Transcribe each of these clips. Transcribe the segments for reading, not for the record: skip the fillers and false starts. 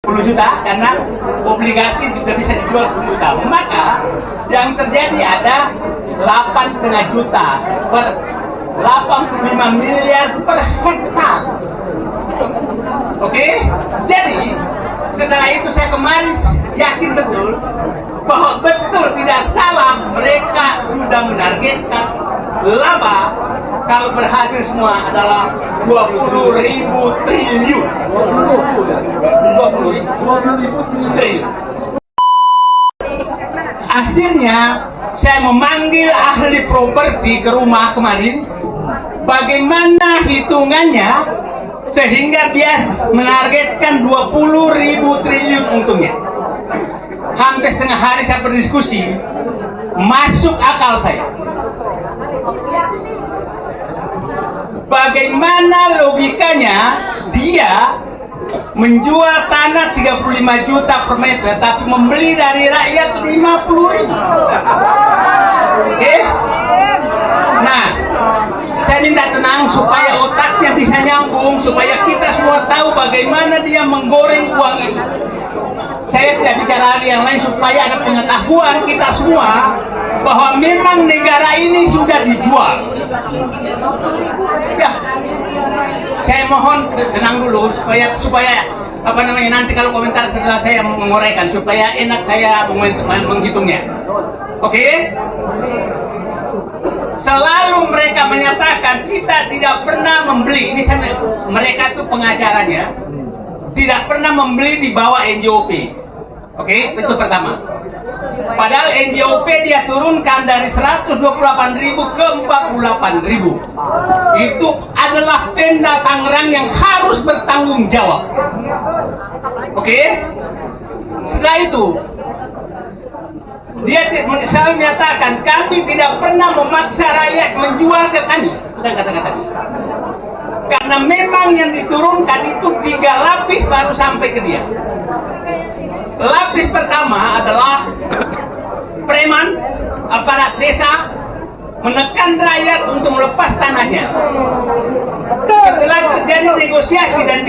10 juta karena obligasi juga bisa dijual 10 juta. Maka yang terjadi ada 8,5 juta per 85 miliar per hektar. Oke? Jadi setelah itu saya kemarin yakin betul bahwa betul tidak salah mereka sudah menargetkan laba kalau berhasil semua adalah 20.000 triliun. 20.000 triliun. Akhirnya saya memanggil ahli properti ke rumah kemarin, bagaimana hitungannya sehingga dia menargetkan 20.000 triliun untungnya. Hampir setengah hari saya berdiskusi, masuk akal saya. Bagaimana logikanya dia menjual tanah 35 juta per meter tapi membeli dari rakyat 50.000. Oke? Nah, saya minta tenang supaya otaknya bisa nyambung, supaya kita semua tahu bagaimana dia menggoreng uang itu. Saya tidak bicara hal yang lain supaya ada pengetahuan kita semua bahwa memang negara ini sudah dijual. Ya, saya mohon tenang dulu supaya apa namanya nanti kalau komentar setelah saya menguraikan supaya enak saya menghitungnya. Oke? Selalu mereka menyatakan kita tidak pernah membeli. Ini mereka itu pengajarannya tidak pernah membeli di bawah NJOP. Oke, itu pertama. Padahal NJOP dia turunkan dari 128.000 ke 48.000. Itu adalah Pemda Tangerang yang harus bertanggung jawab. Oke? Setelah itu dia selalu menyatakan kami tidak pernah memaksa rakyat menjual ke kami. Sudah kata-kata tadi. Karena memang yang diturunkan itu 3 lapis baru sampai ke dia. Lapis pertama adalah preman, aparat desa menekan rakyat untuk melepas tanahnya. Setelah terjadi negosiasi dan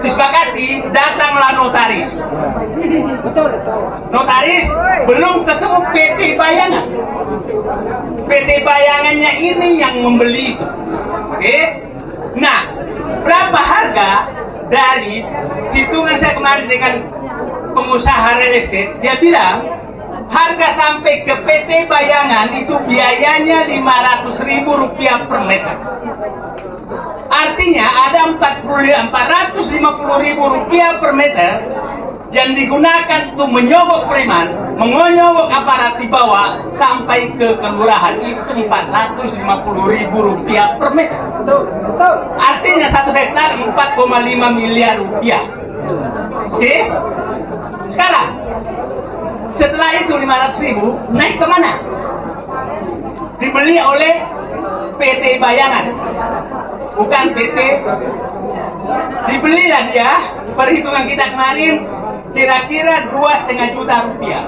disepakati, datanglah notaris. Notaris belum ketemu PT Bayangan. PT Bayangannya ini yang membeli itu. Oke? Nah, berapa harga dari hitungan saya kemarin dengan pengusaha real estate, dia bilang harga sampai ke PT Bayangan itu biayanya Rp500.000 per meter. Artinya ada Rp450.000 per meter yang digunakan untuk menyogok preman, mengonyogok aparat di bawah sampai ke kelurahan itu Rp450.000 per meter. Artinya 1 hektar 4,5 miliar rupiah. Oke? Sekarang setelah itu 500.000 naik kemana? Dibeli oleh PT Bayangan, bukan PT. Dibelilah dia, perhitungan kita kemarin kira-kira 2,5 juta rupiah.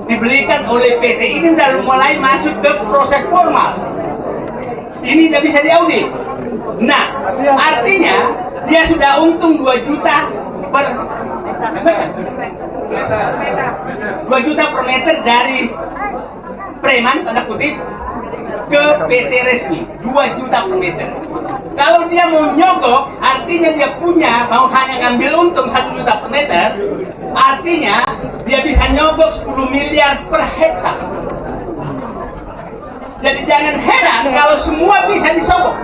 Dibelikan oleh PT. Ini sudah mulai masuk ke proses formal. Ini tidak bisa diaudit. Nah, artinya dia sudah untung 2 juta per meter. 2 juta per meter dari preman tanda kutip ke PT resmi. 2 juta per meter. Kalau dia mau nyogok, artinya dia mau hanya ngambil untung 1 juta per meter, artinya dia bisa nyogok 10 miliar per hektar. Jadi jangan heran kalau semua bisa disogok.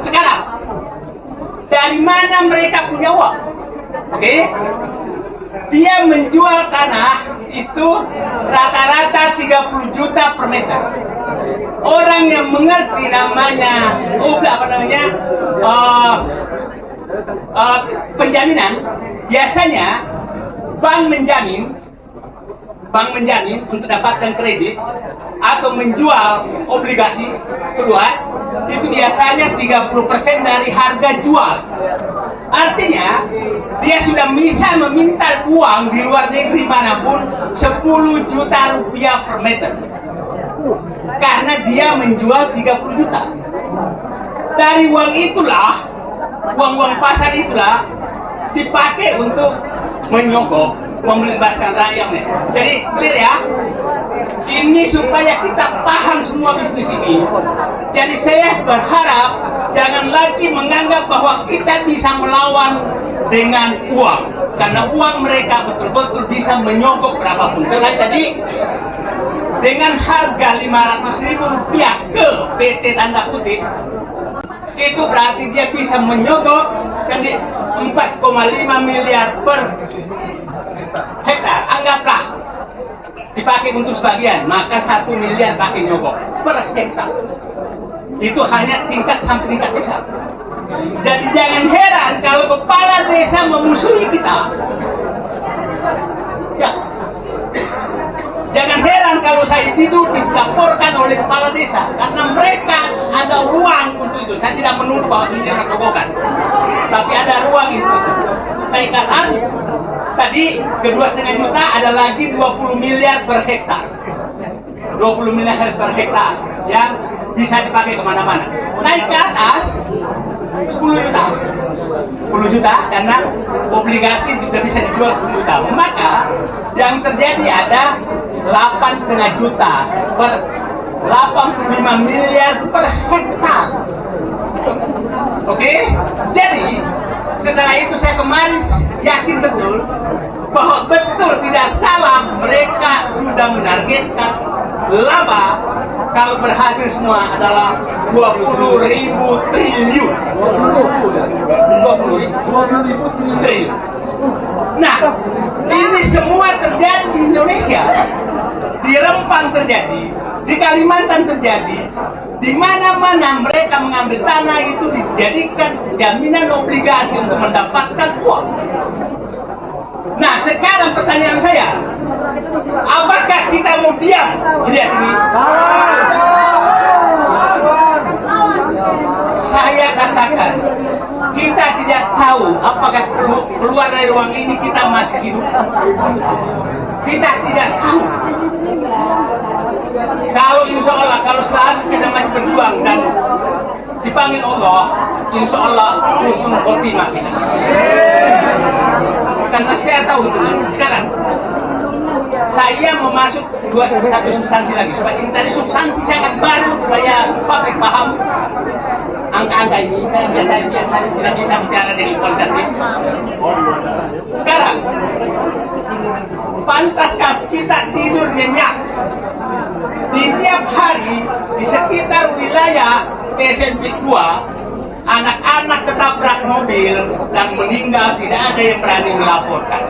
Sekarang dari mana mereka punya uang? Oke? Dia menjual tanah itu rata-rata 30 juta per meter. Orang yang mengerti namanya penjaminan, biasanya bank menjamin untuk dapatkan kredit atau menjual obligasi keluar itu biasanya 30% dari harga jual. Artinya dia sudah bisa meminta uang di luar negeri manapun 10 juta rupiah per meter karena dia menjual 30 juta. Dari uang itulah, uang-uang pasar itulah dipakai untuk menyogok, membebaskan rakyatnya. Jadi clear ya. Ini supaya kita paham semua bisnis ini. Jadi saya berharap jangan lagi menganggap bahwa kita bisa melawan dengan uang, karena uang mereka betul-betul bisa menyogok berapapun. Selain tadi dengan harga 500.000 rupiah ke PT tanda kutip, itu berarti dia bisa menyogok kan 4,5 miliar per hektar. Anggaplah dipakai untuk sebagian, maka 1 miliar pakai nyogok per hektar. Itu hanya sampai tingkat desa. Jadi jangan heran kalau kepala desa memusuhi kita. Ya. Jangan heran kalau saya tidur dilaporkan oleh kepala desa, karena mereka ada ruang untuk itu. Saya tidak menuduh bahwa ini adalah kebohongan, tapi ada ruang itu. Katakan tadi kedua setengah juta, ada lagi 20 miliar per hektar. 20 miliar per hektar yang bisa dipakai kemana-mana. Naik ke atas 10 juta. 10 juta karena obligasi juga bisa dijual 10 juta. Maka yang terjadi ada 8,5 juta per 85 miliar per hektar. Oke? Jadi setelah itu saya kemarin yakin betul bahwa betul tidak salah mereka sudah menargetkan laba kalau berhasil semua adalah 20.000 triliun. 20.000 triliun. Nah, ini semua terjadi di Indonesia. Di Rempang terjadi, di Kalimantan terjadi, di mana-mana mereka mengambil tanah itu dijadikan jaminan obligasi untuk mendapatkan uang. Nah, sekarang pertanyaan saya, apakah kita mau diam lihat ini? Saya katakan, kita tidak tahu apakah keluar dari ruang ini kita masih hidup. Kita tidak tahu. Kalau insya Allah, kalau selalu kita masih berjuang dan dipanggil Allah, insya Allah husnul khotimah. Karena saya tahu itu. Sekarang saya mau masuk satu substansi lagi supaya ini tadi substansi sangat baru supaya publik paham angka-angka ini. Saya biasa tidak bisa bicara dengan kualitatif. Sekarang pantaskah kita tidur nyenyak? Di tiap hari di sekitar wilayah SMP 2 anak-anak ketabrak mobil dan meninggal, tidak ada yang berani melaporkan.